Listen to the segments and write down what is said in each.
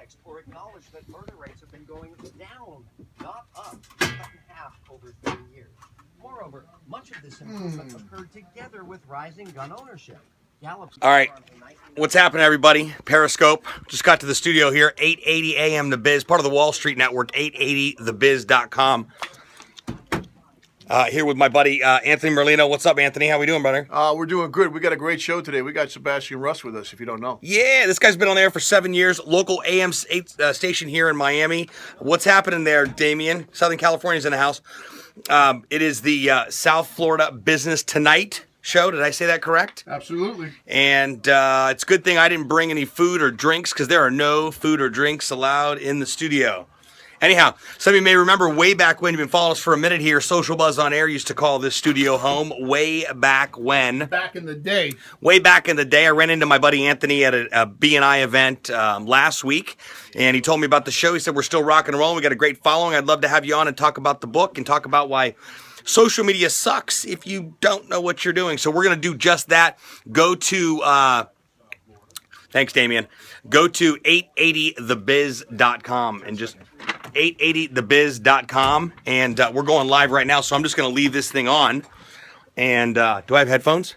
context or acknowledge that murder rates have been going down, not up, cut in half over 30 years. Moreover, much of this improvement occurred together with rising gun ownership. All right, what's happening, everybody? Periscope. Just got to the studio here, 880 AM The Biz, part of the Wall Street Network, 880thebiz.com. Here with my buddy Anthony Merlino. What's up, Anthony? How we doing, brother? We're doing good. We got a great show today. We got Sebastian Rusk with us, if you don't know. Yeah, this guy's been on there for 7 years. Local AM station here in Miami. What's happening there, Damien? Southern California's in the house. It is the South Florida Business Tonight show. Did I say that correct? Absolutely. And it's a good thing I didn't bring any food or drinks because there are no food or drinks allowed in the studio. Anyhow, some of you may remember way back when, you've been following us for a minute here, Social Buzz on Air used to call this studio home way back when. Back in the day. Way back in the day. I ran into my buddy Anthony at a B&I event last week, and he told me about the show. He said, we're still rocking and rolling. We got a great following. I'd love to have you on and talk about the book and talk about why social media sucks if you don't know what you're doing. So we're going to do just that. Go to... thanks, Damien. Go to 880thebiz.com and just 880thebiz.com, and we're going live right now, so I'm just going to leave this thing on. And do I have headphones?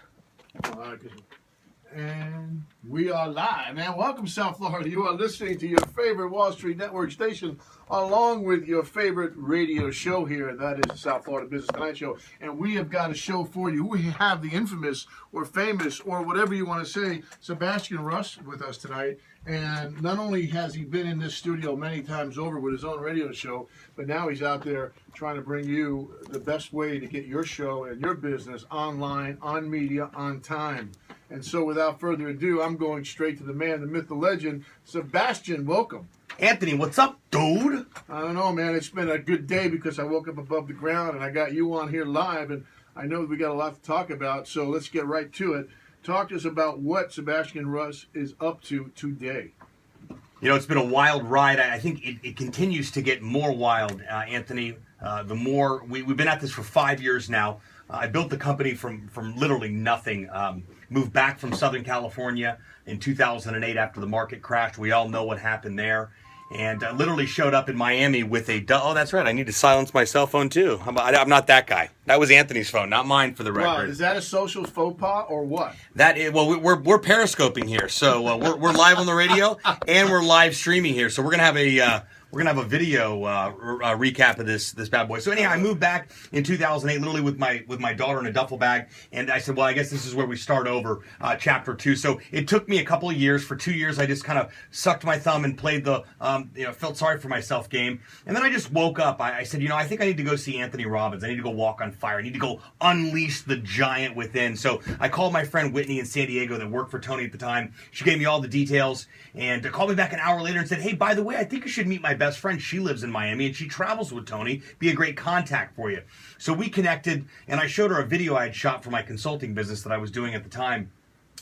And we are live, man. Welcome, South Florida. You are listening to your favorite Wall Street Network station, along with your favorite radio show here. That is the South Florida Business Tonight Show. And we have got a show for you. We have the infamous or famous or whatever you want to say, Sebastian Rusk with us tonight. And not only has he been in this studio many times over with his own radio show, but now he's out there trying to bring you the best way to get your show and your business online, on media, on time. And so without further ado, I'm going straight to the man, the myth, the legend, Sebastian. Welcome. Anthony, what's up, dude? I don't know, man. It's been a good day because I woke up above the ground and I got you on here live, and I know we got a lot to talk about, so let's get right to it. Talk to us about what Sebastian Rusk is up to today. You know, it's been a wild ride. I think it continues to get more wild, Anthony. The more we've been at this for 5 years now. I built the company from literally nothing. Moved back from Southern California in 2008 after the market crashed. We all know what happened there. And literally showed up in Miami with oh, that's right. I need to silence my cell phone too. I'm not that guy. That was Anthony's phone, not mine, for the record. Wow, is that a social faux pas or what? That is, well, we're periscoping here, so we're live on the radio and we're live streaming here. So we're gonna have a video recap of this bad boy. So anyhow, I moved back in 2008, literally with my daughter in a duffel bag, and I said, well, I guess this is where we start over, chapter 2. So it took me a couple of years. For 2 years, I just kind of sucked my thumb and played the felt sorry for myself game. And then I just woke up. I said, I think I need to go see Anthony Robbins. I need to go walk on fire. I need to go unleash the giant within. So I called my friend Whitney in San Diego that worked for Tony at the time. She gave me all the details and called me back an hour later and said, hey, by the way, I think you should meet my best friend. She lives in Miami and she travels with Tony. Be a great contact for you. So we connected, and I showed her a video I had shot for my consulting business that I was doing at the time.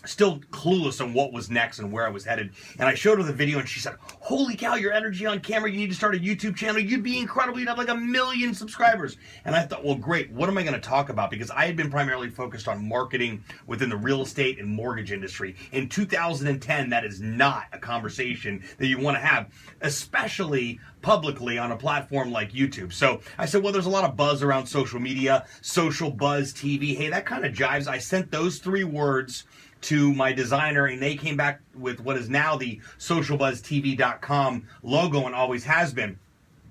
Still clueless on what was next and where I was headed. And I showed her the video and she said, holy cow, your energy on camera, you need to start a YouTube channel. You'd be incredible. You'd have like 1 million subscribers. And I thought, well, great. What am I going to talk about? Because I had been primarily focused on marketing within the real estate and mortgage industry. In 2010, that is not a conversation that you want to have, especially publicly on a platform like YouTube. So I said, well, there's a lot of buzz around social media, Social Buzz TV. Hey, that kind of jives. I sent those 3 words to my designer, and they came back with what is now the socialbuzztv.com logo and always has been.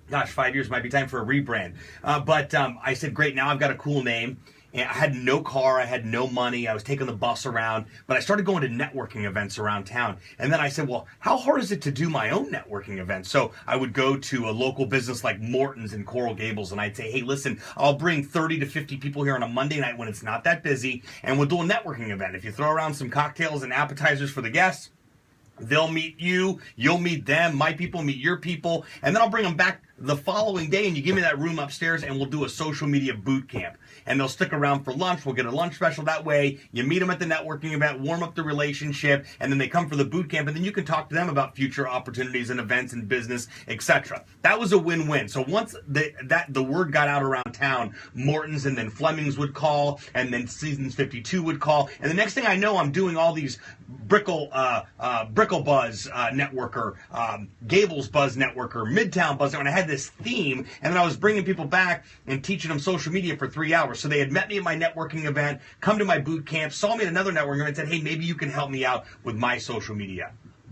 Gosh, 5 years might be time for a rebrand. But I said, great, now I've got a cool name. And I had no car, I had no money, I was taking the bus around, but I started going to networking events around town. And then I said, well, how hard is it to do my own networking events? So I would go to a local business like Morton's in Coral Gables, and I'd say, hey, listen, I'll bring 30 to 50 people here on a Monday night when it's not that busy, and we'll do a networking event. If you throw around some cocktails and appetizers for the guests, they'll meet you, you'll meet them, my people meet your people, and then I'll bring them back the following day and you give me that room upstairs and we'll do a social media boot camp. And they'll stick around for lunch. We'll get a lunch special that way. You meet them at the networking event, warm up the relationship, and then they come for the boot camp, and then you can talk to them about future opportunities and events and business, etc. That was a win-win. So once the word got out around town, Morton's and then Fleming's would call, and then Seasons 52 would call, and the next thing I know, I'm doing all these Brickle Buzz networker, Gables Buzz networker, Midtown Buzz, and I had this theme, and then I was bringing people back and teaching them social media for 3 hours. So they had met me at my networking event, come to my boot camp, saw me at another networking event, and said, hey, maybe you can help me out with my social media.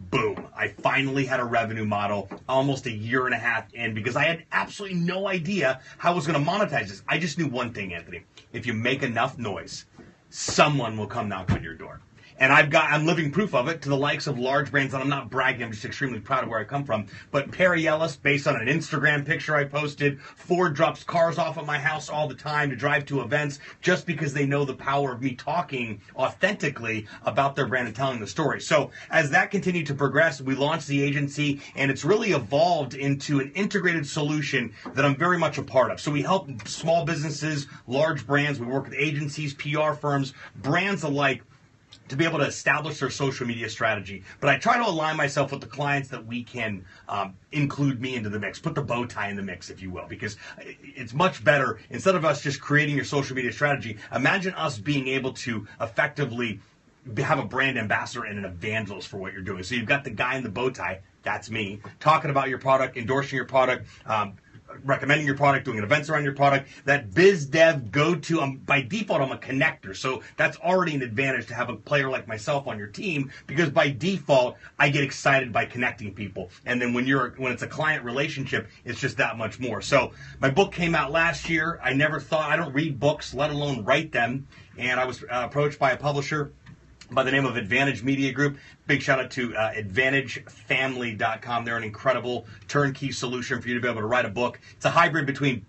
Boom. I finally had a revenue model almost a year and a half in because I had absolutely no idea how I was going to monetize this. I just knew one thing, Anthony. If you make enough noise, someone will come knock on your door. And I'm living proof of it to the likes of large brands, and I'm not bragging, I'm just extremely proud of where I come from. But Perry Ellis, based on an Instagram picture I posted, Ford drops cars off at my house all the time to drive to events just because they know the power of me talking authentically about their brand and telling the story. So as that continued to progress, we launched the agency, and it's really evolved into an integrated solution that I'm very much a part of. So we help small businesses, large brands, we work with agencies, PR firms, brands alike, to be able to establish their social media strategy. But I try to align myself with the clients that we can include me into the mix, put the bow tie in the mix, if you will, because it's much better, instead of us just creating your social media strategy, imagine us being able to effectively have a brand ambassador and an evangelist for what you're doing. So you've got the guy in the bow tie, that's me, talking about your product, endorsing your product, recommending your product, doing events around your product, that biz dev go-to. By default, I'm a connector, so that's already an advantage to have a player like myself on your team, because by default, I get excited by connecting people. And then when it's a client relationship, it's just that much more. So my book came out last year. I don't read books, let alone write them. And I was approached by a publisher by the name of Advantage Media Group. Big shout out to AdvantageFamily.com. They're an incredible turnkey solution for you to be able to write a book. It's a hybrid between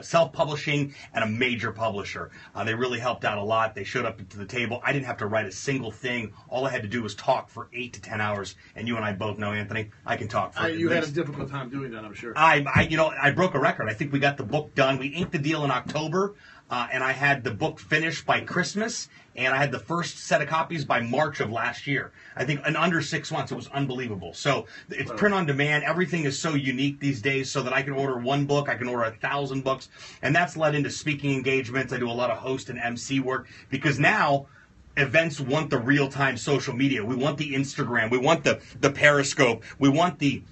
self-publishing and a major publisher. They really helped out a lot. They showed up to the table. I didn't have to write a single thing. All I had to do was talk for 8 to 10 hours. And you and I both know, Anthony, I can talk for You had a difficult time doing that, I'm sure. I broke a record. I think we got the book done. We inked the deal in October. And I had the book finished by Christmas, and I had the first set of copies by March of last year. I think in under 6 months. It was unbelievable. So it's print on demand. Everything is so unique these days, so that I can order one book, I can order 1,000 books, and that's led into speaking engagements. I do a lot of host and MC work, because now events want the real-time social media. We want the Instagram. We want the Periscope. We want the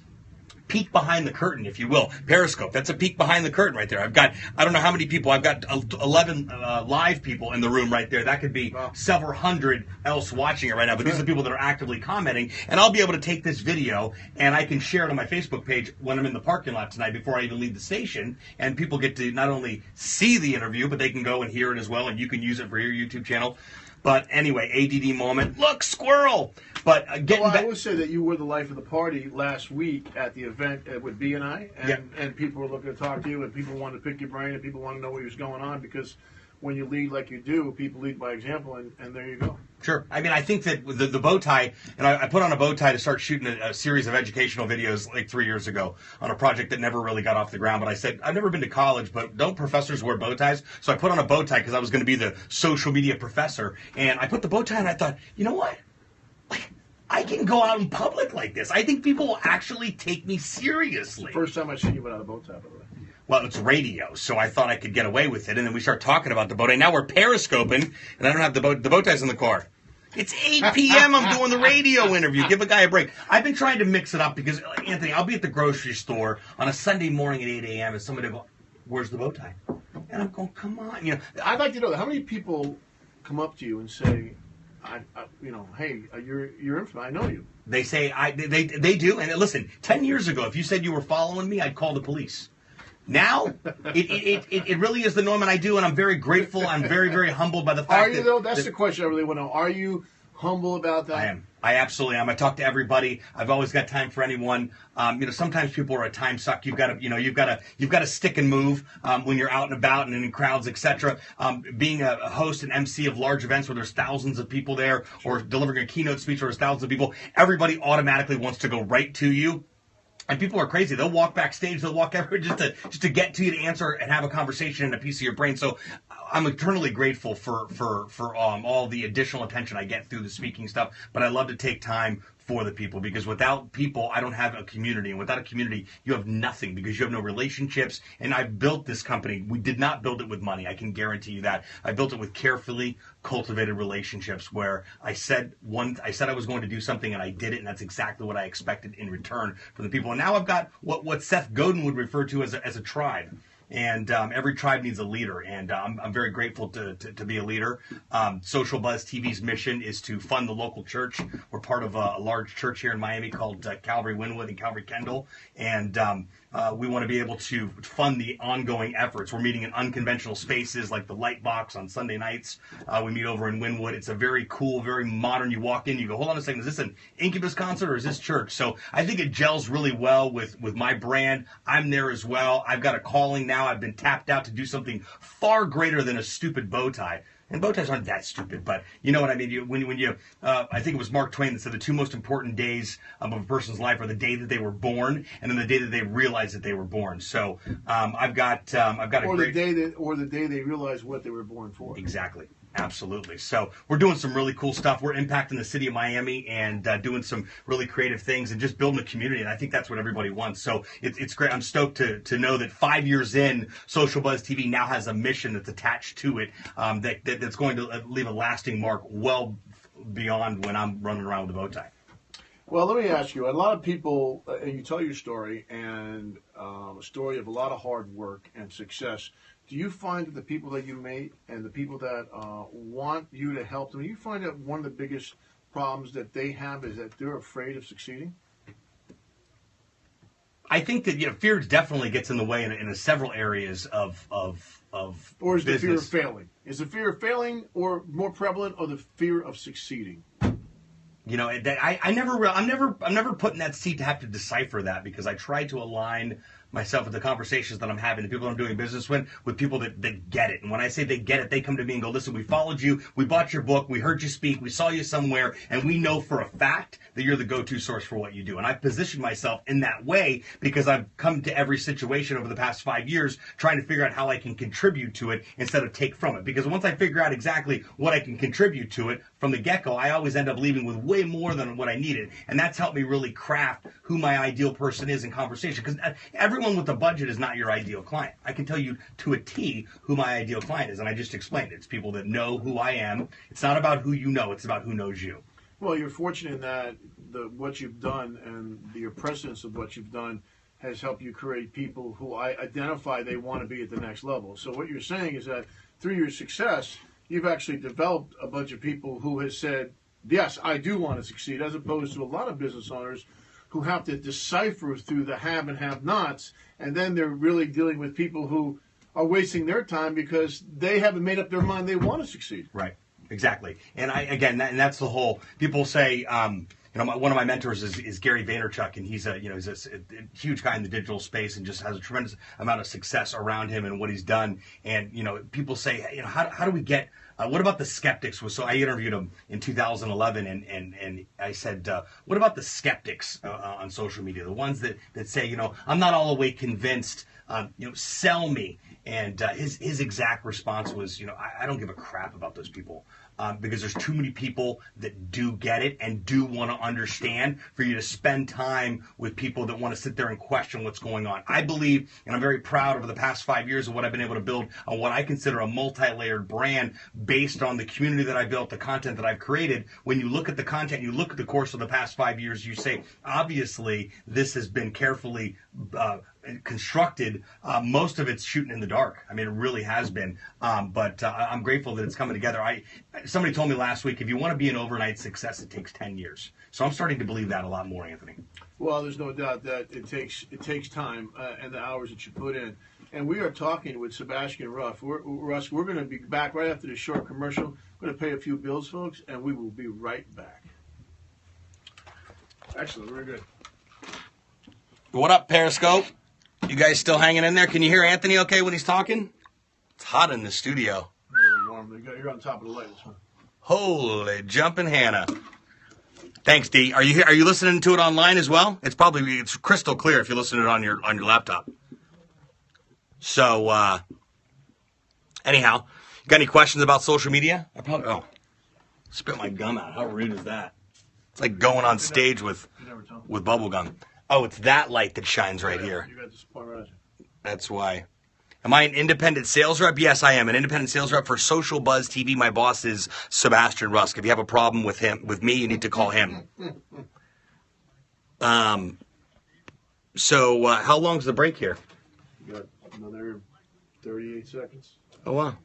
peek behind the curtain, if you will. Periscope, that's a peek behind the curtain right there. I don't know how many people, I've got 11 live people in the room right there. That could be several hundred else watching it right now, but these are the people that are actively commenting, and I'll be able to take this video and I can share it on my Facebook page when I'm in the parking lot tonight before I even leave the station, and people get to not only see the interview, but they can go and hear it as well, and you can use it for your YouTube channel. But anyway, ADD moment. Look, squirrel! But I would say that you were the life of the party last week at the event with B&I, and people were looking to talk to you, and people wanted to pick your brain, and people wanted to know what was going on, because when you lead like you do, people lead by example, and there you go. Sure. I mean, I think that the bow tie, and I put on a bow tie to start shooting a series of educational videos like 3 years ago on a project that never really got off the ground. But I said, I've never been to college, but don't professors wear bow ties? So I put on a bow tie because I was going to be the social media professor. And I put the bow tie and I thought, you know what? Like, I can go out in public like this. I think people will actually take me seriously. First time I've seen you without a bow tie, by the way. Well, it's radio, so I thought I could get away with it. And then we start talking about the bow tie. Now we're periscoping, and I don't have the bow ties in the car. It's 8 p.m. I'm doing the radio interview. Give a guy a break. I've been trying to mix it up because, Anthony, I'll be at the grocery store on a Sunday morning at 8 a.m. and somebody will go, where's the bow tie? And I'm going, come on. You know, I'd like to know, how many people come up to you and say, hey, you're infamous. I know you. They say, they do. And listen, 10 years ago, if you said you were following me, I'd call the police. Now, it really is the norm, and I do, and I'm very grateful. I'm very, very humbled by the fact that... Are you, though? That's the question I really want to know. Are you humble about that? I am. I absolutely am. I talk to everybody. I've always got time for anyone. Sometimes people are a time suck. You've got to stick and move when you're out and about and in crowds, etc. Being a host and MC of large events where there's thousands of people there, or delivering a keynote speech where there's thousands of people, everybody automatically wants to go right to you. And people are crazy. They'll walk backstage. They'll walk everywhere just to get to you to answer and have a conversation and a piece of your brain. So I'm eternally grateful for all the additional attention I get through the speaking stuff. But I love to take time for the people, because without people, I don't have a community. And without a community, you have nothing, because you have no relationships. And I built this company. We did not build it with money. I can guarantee you that. I built it with carefully cultivated relationships, where I said I was going to do something, and I did it, and that's exactly what I expected in return from the people. And now I've got what Seth Godin would refer to as a tribe. And every tribe needs a leader, and I'm very grateful to be a leader. Social Buzz TV's mission is to fund the local church. We're part of a large church here in Miami called Calvary Wynwood and Calvary Kendall, and we want to be able to fund the ongoing efforts. We're meeting in unconventional spaces like the Light Box on Sunday nights. We meet over in Wynwood. It's a very cool, very modern. You walk in, you go, hold on a second, is this an Incubus concert or is this church? So I think it gels really well with my brand. I'm there as well. I've got a calling now. I've been tapped out to do something far greater than a stupid bow tie. And bow ties aren't that stupid, but you know what I mean. I think it was Mark Twain that said the two most important days of a person's life are the day that they were born, and then the day that they realized that they were born. So I've got the day they realized what they were born for. Exactly. Absolutely. So we're doing some really cool stuff. We're impacting the city of Miami and doing some really creative things and just building a community. And I think that's what everybody wants. So it's great. I'm stoked to know that 5 years in, Social Buzz TV now has a mission that's attached to it that's going to leave a lasting mark well beyond when I'm running around with a bow tie. Well, let me ask you. A lot of people, and you tell your story, and a story of a lot of hard work and success. Do you find that the people that you meet and the people that want you to help them, do you find that one of the biggest problems that they have is that they're afraid of succeeding? I think that fear definitely gets in the way in several areas of or is business. The fear of failing? Is the fear of failing or more prevalent, or the fear of succeeding? You know, I'm never put in that seat to have to decipher that, because I try to align myself with the conversations that I'm having, the people I'm doing business with people that get it. And when I say they get it, they come to me and go, listen, we followed you, we bought your book, we heard you speak, we saw you somewhere, and we know for a fact that you're the go-to source for what you do. And I've positioned myself in that way because I've come to every situation over the past 5 years trying to figure out how I can contribute to it instead of take from it. Because once I figure out exactly what I can contribute to it from the get-go, I always end up leaving with way more than what I needed. And that's helped me really craft who my ideal person is in conversation. Because everyone with a budget is not your ideal client. I can tell you to a T who my ideal client is, and I just explained it. It's people that know who I am. It's not about who you know, it's about who knows you. Well, you're fortunate in that what you've done and your presence of what you've done has helped you create people who I identify they want to be at the next level. So what you're saying is that through your success, you've actually developed a bunch of people who has said, yes, I do want to succeed, as opposed to a lot of business owners who have to decipher through the have and have-nots, and then they're really dealing with people who are wasting their time because they haven't made up their mind they want to succeed. Right. Exactly. And that's the whole. People say, one of my mentors is Gary Vaynerchuk, and he's a huge guy in the digital space and just has a tremendous amount of success around him and what he's done. And people say, how do we get? What about the skeptics? So I interviewed him in 2011, and I said, what about the skeptics on social media? The ones that say, I'm not all the way convinced. Sell me. And his exact response was, I don't give a crap about those people. Because there's too many people that do get it and do want to understand for you to spend time with people that want to sit there and question what's going on. I believe, and I'm very proud over the past 5 years of what I've been able to build on what I consider a multi-layered brand based on the community that I built, the content that I've created. When you look at the content, you look at the course of the past 5 years, you say, obviously, this has been carefully constructed. Most of it's shooting in the dark. I mean, it really has been. But I'm grateful that it's coming together. Somebody told me last week, if you want to be an overnight success, it takes 10 years. So I'm starting to believe that a lot more, Anthony. Well, there's no doubt that it takes time and the hours that you put in. And we are talking with Sebastian Rusk. We're going to be back right after this short commercial. We're going to pay a few bills, folks, and we will be right back. Excellent. Very good. What up, Periscope? You guys still hanging in there? Can you hear Anthony okay when he's talking? It's hot in the studio. Warm. You're on top of the lights, huh? Holy jumping Hannah. Thanks, D. Are you listening to it online as well? It's crystal clear if you listen to it on your laptop. So anyhow, you got any questions about social media? Spit my gum out. How rude is that? It's like going on stage with bubble gum. Oh, it's that light that shines right here. You got this point right. That's why. Am I an independent sales rep? Yes, I am an independent sales rep for Social Buzz TV. My boss is Sebastian Rusk. If you have a problem with me, you need to call him. So how long's the break here? You got another 38 seconds. Oh, wow.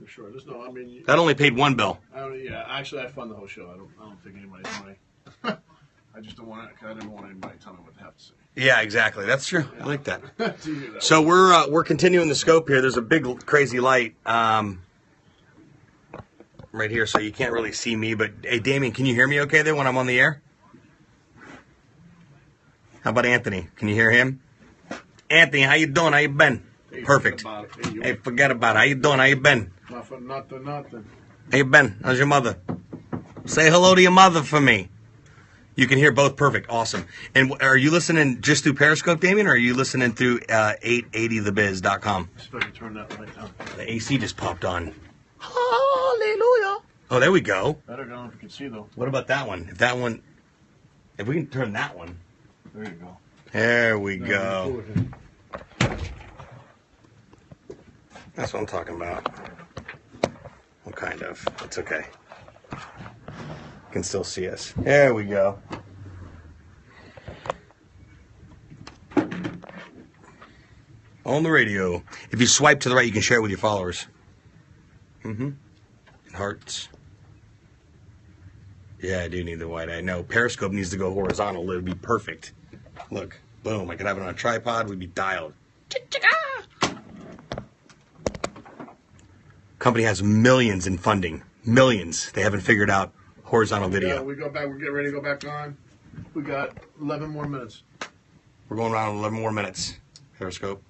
For sure. That only paid one bill. Actually, I fund the whole show. I don't take anybody's money. I just don't want to. I didn't want anybody to tell me what they have to say. Yeah, exactly. That's true. I like that. That So we're continuing the scope here. There's a big crazy light right here, so you can't really see me. But hey, Damien, can you hear me okay there when I'm on the air? How about Anthony? Can you hear him? Anthony, how you doing? How you been? Hey, Perfect. Hey, forget about it. How you doing? How you been? Nothing. How you been? How's your mother? Say hello to your mother for me. You can hear both perfect. Awesome. And are you listening just through Periscope, Damien, or are you listening through 880thebiz.com? See if I can turn that light down. The AC just popped on. Hallelujah. Oh, there we go. Better go if you can see, though. What about that one? If we can turn that one. There you go. There we go. That's what I'm talking about. Well, kind of. It's okay. You can still see us. There we go. On the radio. If you swipe to the right, you can share it with your followers. And hearts. Yeah, I do need the white. I know. Periscope needs to go horizontal. It would be perfect. Look. Boom. I could have it on a tripod. We'd be dialed. Company has millions in funding. Millions. They haven't figured out horizontal video. We go back. We're getting ready to go back on. We got 11 more minutes. We're going around 11 more minutes. Periscope.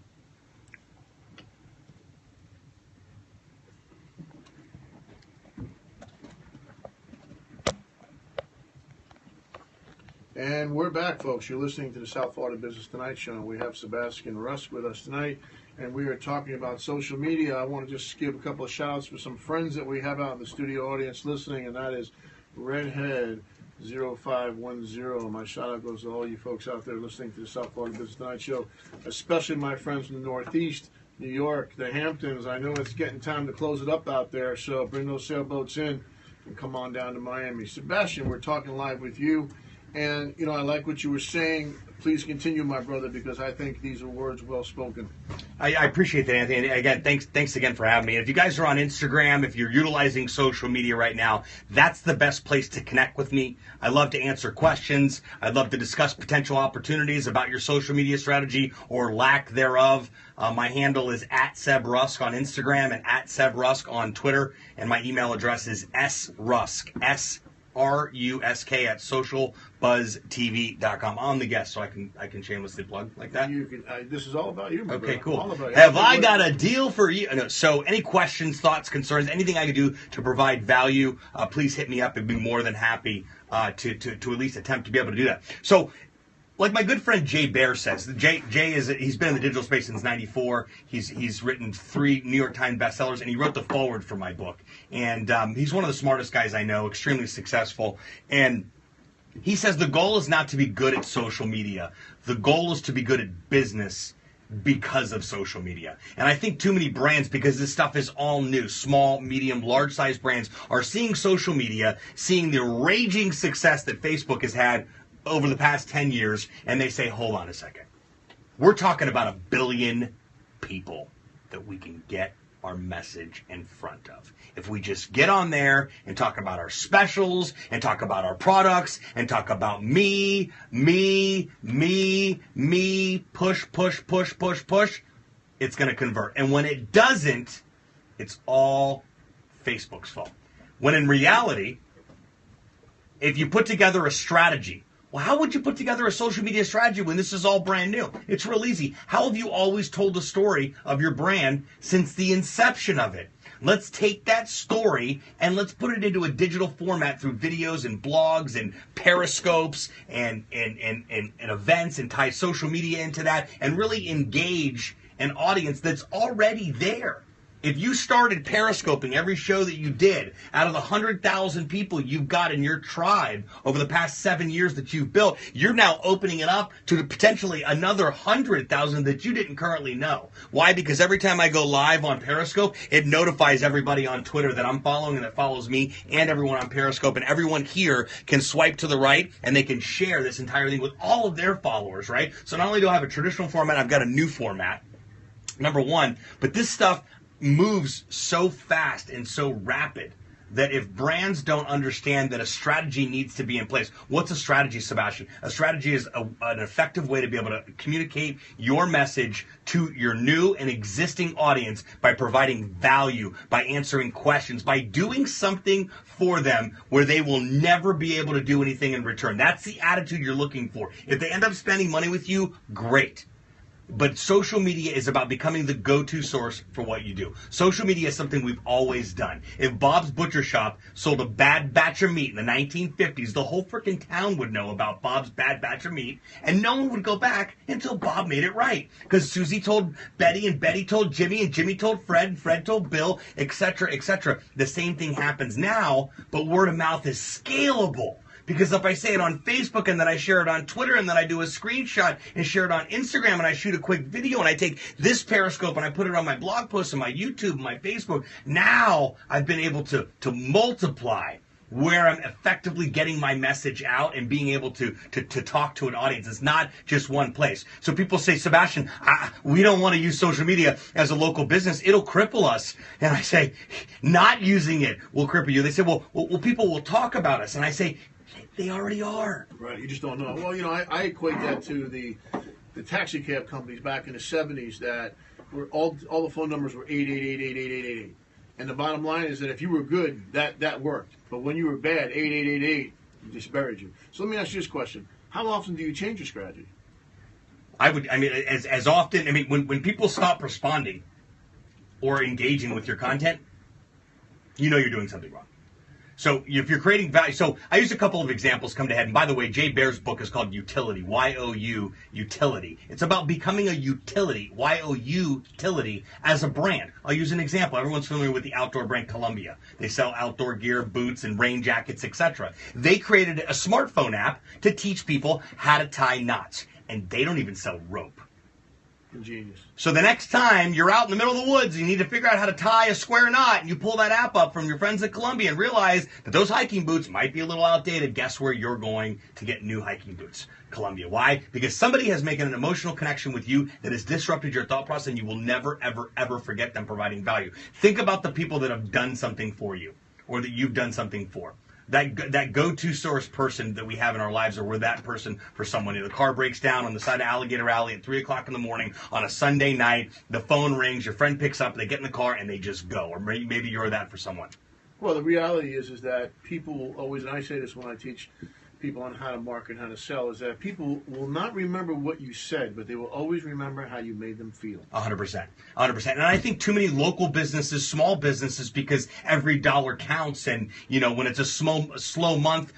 And we're back, folks. You're listening to the South Florida Business Tonight Show. We have Sebastian Rusk with us tonight, and we are talking about social media. I want to just give a couple of shout-outs for some friends that we have out in the studio audience listening, and that is Redhead0510. My shout-out goes to all you folks out there listening to the South Florida Business Tonight Show, especially my friends from the Northeast, New York, the Hamptons. I know it's getting time to close it up out there, so bring those sailboats in and come on down to Miami. Sebastian, we're talking live with you. And, I like what you were saying. Please continue, my brother, because I think these are words well spoken. I appreciate that, Anthony. And again, thanks again for having me. If you guys are on Instagram, if you're utilizing social media right now, that's the best place to connect with me. I love to answer questions. I'd love to discuss potential opportunities about your social media strategy or lack thereof. My handle is @SebRusk on Instagram and @SebRusk on Twitter. And my email address is srusk, RUSK at socialbuzztv.com. I'm the guest, so I can shamelessly plug like that. This is all about you, my Okay, brother. cool. All about you. Have I got a deal for you? No, so any questions, thoughts, concerns, anything I can do to provide value, please hit me up. I'd be more than happy to at least attempt to be able to do that. So, like my good friend Jay Baer says, Jay he's been in the digital space since '94. He's written 3 New York Times bestsellers, and he wrote the foreword for my book. And he's one of the smartest guys I know, extremely successful. And he says the goal is not to be good at social media. The goal is to be good at business because of social media. And I think too many brands, because this stuff is all new, small, medium, large-size brands, are seeing social media, seeing the raging success that Facebook has had over the past 10 years, and they say, hold on a second. We're talking about 1 billion people that we can get our message in front of. If we just get on there and talk about our specials and talk about our products and talk about me, push, it's going to convert. And when it doesn't, it's all Facebook's fault. When in reality, if you put together a strategy, well, how would you put together a social media strategy when this is all brand new? It's real easy. How have you always told the story of your brand since the inception of it? Let's take that story and let's put it into a digital format through videos and blogs and periscopes and events, and tie social media into that and really engage an audience that's already there. If you started periscoping every show that you did, out of the 100,000 people you've got in your tribe over the past 7 years that you've built, you're now opening it up to potentially another 100,000 that you didn't currently know. Why? Because every time I go live on Periscope, it notifies everybody on Twitter that I'm following and that follows me, and everyone on Periscope, and everyone here can swipe to the right and they can share this entire thing with all of their followers, right? So not only do I have a traditional format, I've got a new format, number one, but this stuff moves so fast and so rapid that if brands don't understand that a strategy needs to be in place. What's a strategy, Sebastian? A strategy is an effective way to be able to communicate your message to your new and existing audience by providing value, by answering questions, by doing something for them where they will never be able to do anything in return. That's the attitude you're looking for. If they end up spending money with you, great. But social media is about becoming the go-to source for what you do. Social media is something we've always done. If Bob's Butcher Shop sold a bad batch of meat in the 1950s, the whole freaking town would know about Bob's bad batch of meat, and no one would go back until Bob made it right. Because Susie told Betty, and Betty told Jimmy, and Jimmy told Fred, and Fred told Bill, etc., etc. The same thing happens now, but word of mouth is scalable. Because if I say it on Facebook and then I share it on Twitter and then I do a screenshot and share it on Instagram and I shoot a quick video and I take this Periscope and I put it on my blog post and my YouTube and my Facebook, now I've been able to multiply where I'm effectively getting my message out and being able to talk to an audience. It's not just one place. So people say, Sebastian, we don't want to use social media as a local business. It'll cripple us. And I say, not using it will cripple you. They say, well, people will talk about us. And I say, they already are. Right, you just don't know. Well, I equate that to the taxi cab companies back in the 70s that were all the phone numbers were 888-888888. And the bottom line is that if you were good, that worked. But when you were bad, 8888 just buried you. So let me ask you this question. How often do you change your strategy? As often, when people stop responding or engaging with your content, you know you're doing something wrong. So if you're creating value, so I used a couple of examples come to head. And by the way, Jay Baer's book is called Utility, Y-O-U, Utility. It's about becoming a utility, Y-O-U, utility, as a brand. I'll use an example. Everyone's familiar with the outdoor brand Columbia. They sell outdoor gear, boots, and rain jackets, etc. They created a smartphone app to teach people how to tie knots. And they don't even sell rope. Ingenious. So the next time you're out in the middle of the woods and you need to figure out how to tie a square knot, and you pull that app up from your friends at Columbia and realize that those hiking boots might be a little outdated, guess where you're going to get new hiking boots? Columbia. Why? Because somebody has made an emotional connection with you that has disrupted your thought process, and you will never, ever, ever forget them providing value. Think about the people that have done something for you, or that you've done something for. That go-to source person that we have in our lives, or we're that person for someone. The car breaks down on the side of Alligator Alley at 3 o'clock in the morning on a Sunday night. The phone rings, your friend picks up, they get in the car, and they just go. Or maybe you're that for someone. Well, the reality is that people always, and I say this when I teach people on how to market and how to sell, is that people will not remember what you said, but they will always remember how you made them feel. 100%. 100%. And I think too many local businesses, small businesses, because every dollar counts, and, when it's a slow month,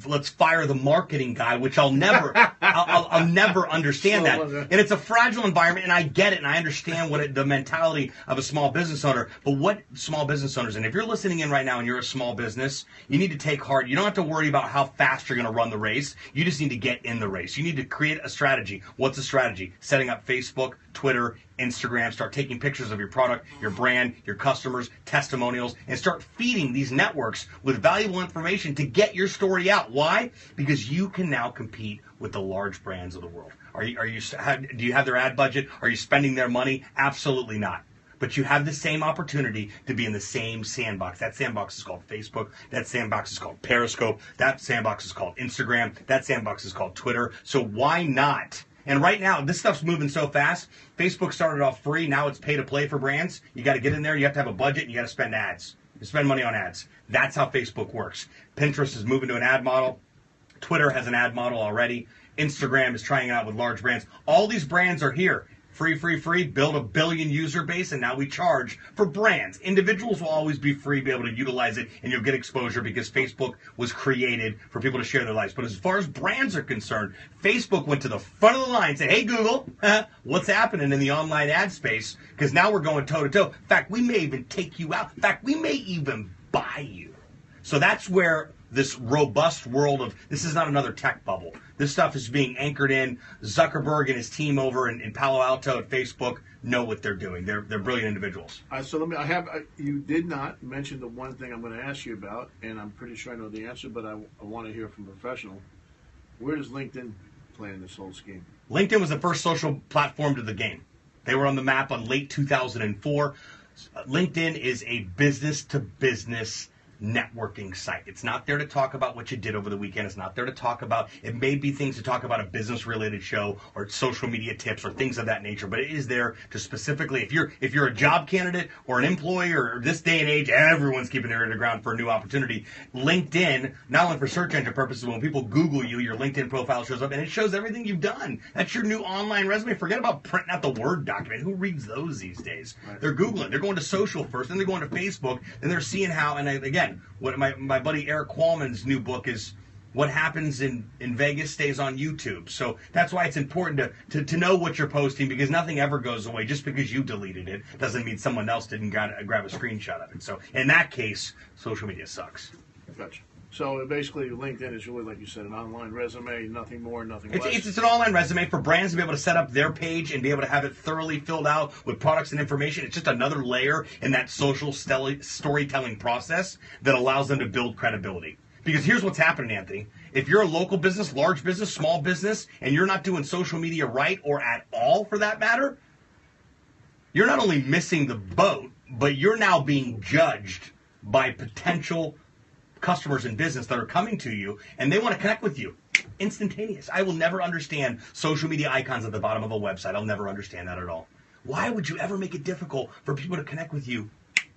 let's fire the marketing guy, which I'll never, I'll never understand that. And it's a fragile environment, and I get it, and I understand the mentality of a small business owner. But what small business owners, and if you're listening in right now and you're a small business, you need to take heart. You don't have to worry about how fast you're going to run the race. You just need to get in the race. You need to create a strategy. What's a strategy? Setting up Facebook, Twitter, Instagram, start taking pictures of your product, your brand, your customers, testimonials, and start feeding these networks with valuable information to get your story out. Why? Because you can now compete with the large brands of the world. Do you have their ad budget? Are you spending their money? Absolutely not. But you have the same opportunity to be in the same sandbox. That sandbox is called Facebook. That sandbox is called Periscope. That sandbox is called Instagram. That sandbox is called Twitter. So why not? And right now, this stuff's moving so fast. Facebook started off free. Now it's pay to play for brands. You got to get in there. You have to have a budget. And you got to spend ads. You spend money on ads. That's how Facebook works. Pinterest is moving to an ad model. Twitter has an ad model already. Instagram is trying it out with large brands. All these brands are here. Free, build a billion user base, and now we charge for brands. Individuals will always be free, be able to utilize it, and you'll get exposure because Facebook was created for people to share their lives. But as far as brands are concerned, Facebook went to the front of the line and said, hey, Google, what's happening in the online ad space? Because now we're going toe-to-toe. In fact, we may even take you out. In fact, we may even buy you. So that's where this robust world of, this is not another tech bubble. This stuff is being anchored in. Zuckerberg and his team over in Palo Alto at Facebook know what they're doing. They're brilliant individuals. So you did not mention the one thing I'm going to ask you about, and I'm pretty sure I know the answer, but I want to hear from a professional. Where does LinkedIn play in this whole scheme? LinkedIn was the first social platform to the game. They were on the map on late 2004. LinkedIn is a business-to-business networking site. It's not there to talk about what you did over the weekend. It's not there to talk about, it may be things to talk about a business related show or social media tips or things of that nature, but it is there to specifically, if you're a job candidate or an employee, or this day and age, everyone's keeping their ear to the ground for a new opportunity. LinkedIn, not only for search engine purposes, when people Google you, your LinkedIn profile shows up and it shows everything you've done. That's your new online resume. Forget about printing out the Word document. Who reads those these days? Right. They're Googling. They're going to social first, then they're going to Facebook, then they're seeing how, and again, what my buddy Eric Qualman's new book is, what happens in Vegas stays on YouTube. So that's why it's important to know what you're posting, because nothing ever goes away. Just because you deleted it doesn't mean someone else didn't grab a screenshot of it. So in that case, social media sucks. Gotcha. So basically, LinkedIn is really, like you said, an online resume, nothing more, nothing less. It's an online resume for brands to be able to set up their page and be able to have it thoroughly filled out with products and information. It's just another layer in that social storytelling process that allows them to build credibility. Because here's what's happening, Anthony. If you're a local business, large business, small business, and you're not doing social media right, or at all for that matter, you're not only missing the boat, but you're now being judged by potential customers in business that are coming to you, and they want to connect with you. Instantaneous. I will never understand social media icons at the bottom of a website. I'll never understand that at all. Why would you ever make it difficult for people to connect with you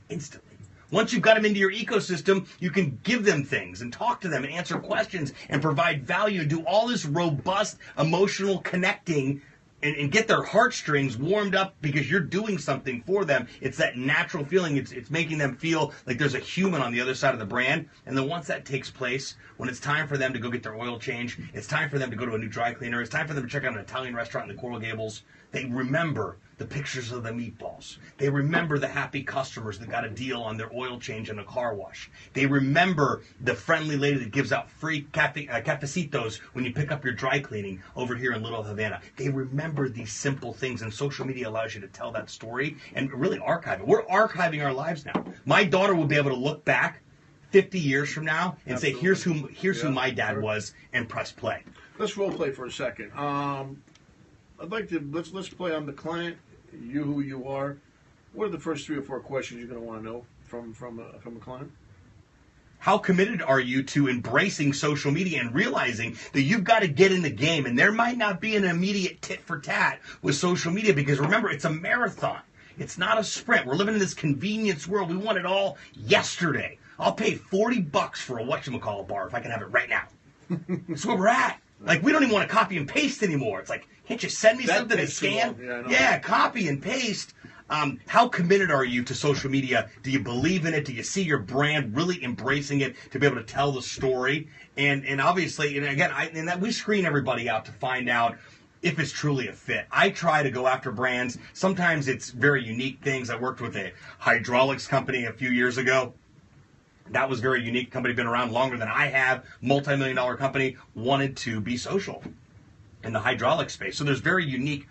instantly? Once you've got them into your ecosystem, you can give them things and talk to them and answer questions and provide value and do all this robust emotional connecting and get their heartstrings warmed up because you're doing something for them. It's that natural feeling. It's making them feel like there's a human on the other side of the brand. And then once that takes place, when it's time for them to go get their oil change, it's time for them to go to a new dry cleaner, it's time for them to check out an Italian restaurant in the Coral Gables, they remember the pictures of the meatballs. They remember the happy customers that got a deal on their oil change and a car wash. They remember the friendly lady that gives out free cafecitos when you pick up your dry cleaning over here in Little Havana. They remember these simple things, and social media allows you to tell that story and really archive it. We're archiving our lives now. My daughter will be able to look back 50 years from now and Absolutely. Say, here's who my dad was, and press play. Let's role play for a second. I'd like to let's play on the client. You, who you are. What are the first 3 or 4 questions you're going to want to know from a client? How committed are you to embracing social media and realizing that you've got to get in the game? And there might not be an immediate tit for tat with social media, because remember, it's a marathon. It's not a sprint. We're living in this convenience world. We want it all yesterday. I'll pay $40 for a whatchamacallit bar if I can have it right now. That's where we're at. Like, we don't even want to copy and paste anymore. It's like, can't you send me something to scan? Yeah, copy and paste. How committed are you to social media? Do you believe in it? Do you see your brand really embracing it to be able to tell the story? And obviously, and again, we screen everybody out to find out if it's truly a fit. I try to go after brands. Sometimes it's very unique things. I worked with a hydraulics company a few years ago. That was very unique. Company been around longer than I have. Multi-million-dollar company, wanted to be social in the hydraulic space. So there's very unique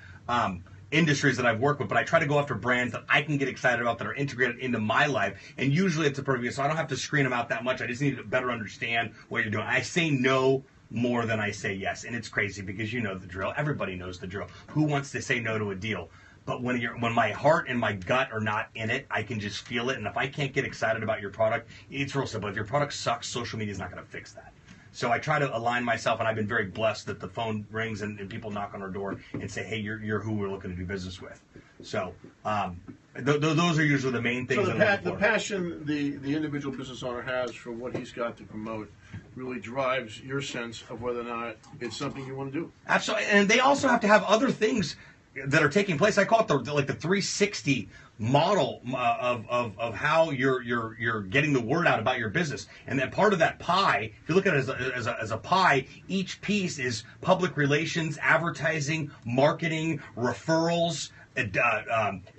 industries that I've worked with, but I try to go after brands that I can get excited about that are integrated into my life. And usually it's a perfect, so I don't have to screen them out that much. I just need to better understand what you're doing. I say no more than I say yes. And it's crazy because you know the drill. Everybody knows the drill. Who wants to say no to a deal? But when my heart and my gut are not in it, I can just feel it. And if I can't get excited about your product, it's real simple. If your product sucks, social media is not going to fix that. So I try to align myself, and I've been very blessed that the phone rings and people knock on our door and say, hey, you're who we're looking to do business with. So those are usually the main things. So the passion the individual business owner has for what he's got to promote really drives your sense of whether or not it's something you want to do. Absolutely. And they also have to have other things that are taking place. I call it the 360 model of how you're getting the word out about your business. And that part of that pie, if you look at it as a pie, each piece is public relations, advertising, marketing, referrals,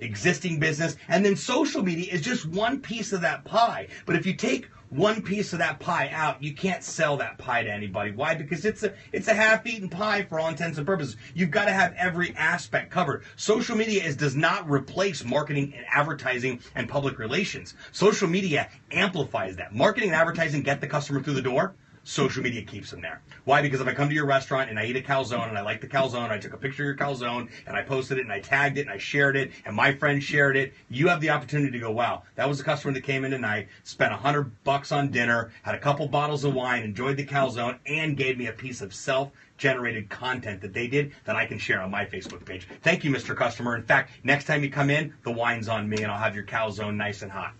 existing business, and then social media is just one piece of that pie. But if you take one piece of that pie out, you can't sell that pie to anybody. Why? Because it's a half-eaten pie for all intents and purposes. You've got to have every aspect covered. Social media does not replace marketing and advertising and public relations. Social media amplifies that. Marketing and advertising get the customer through the door. Social media keeps them there. Why? Because if I come to your restaurant and I eat a calzone and I like the calzone, I took a picture of your calzone and I posted it and I tagged it and I shared it and my friend shared it, you have the opportunity to go, wow, that was a customer that came in tonight, spent $100 on dinner, had a couple bottles of wine, enjoyed the calzone, and gave me a piece of self-generated content that they did that I can share on my Facebook page. Thank you, Mr. Customer. In fact, next time you come in, the wine's on me and I'll have your calzone nice and hot.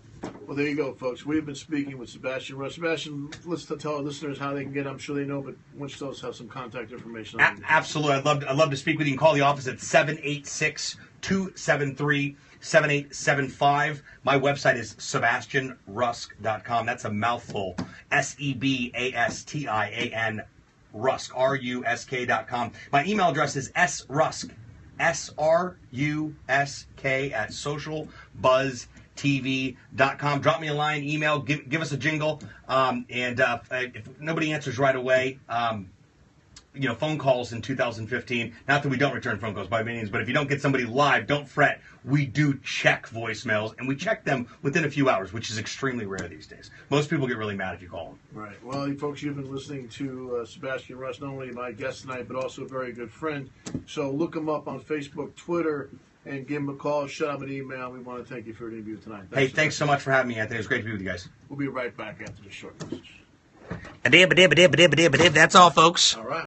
Well, there you go, folks. We've been speaking with Sebastian Rusk. Sebastian, let's tell our listeners how they can get. I'm sure they know, but why don't you tell us have some contact information? Absolutely, I'd love to speak with you. You can call the office at 786-273-7875. My website is sebastianrusk.com. That's a mouthful. SEBASTIAN Rusk RUSK.com. My email address is srusk SRUSK at socialbuzztv.com. Drop me a line, email, give us a jingle, and if nobody answers right away, phone calls in 2015. Not that we don't return phone calls by any means, but if you don't get somebody live, don't fret. We do check voicemails, and we check them within a few hours, which is extremely rare these days. Most people get really mad if you call them. Right. Well, you folks, you've been listening to Sebastian Rusk, not only my guest tonight, but also a very good friend. So look him up on Facebook, Twitter, and give him a call, shoot him an email. We want to thank you for your interview tonight. Thanks so much for having me, Anthony. It was great to be with you guys. We'll be right back after this short message. That's all, folks. All right.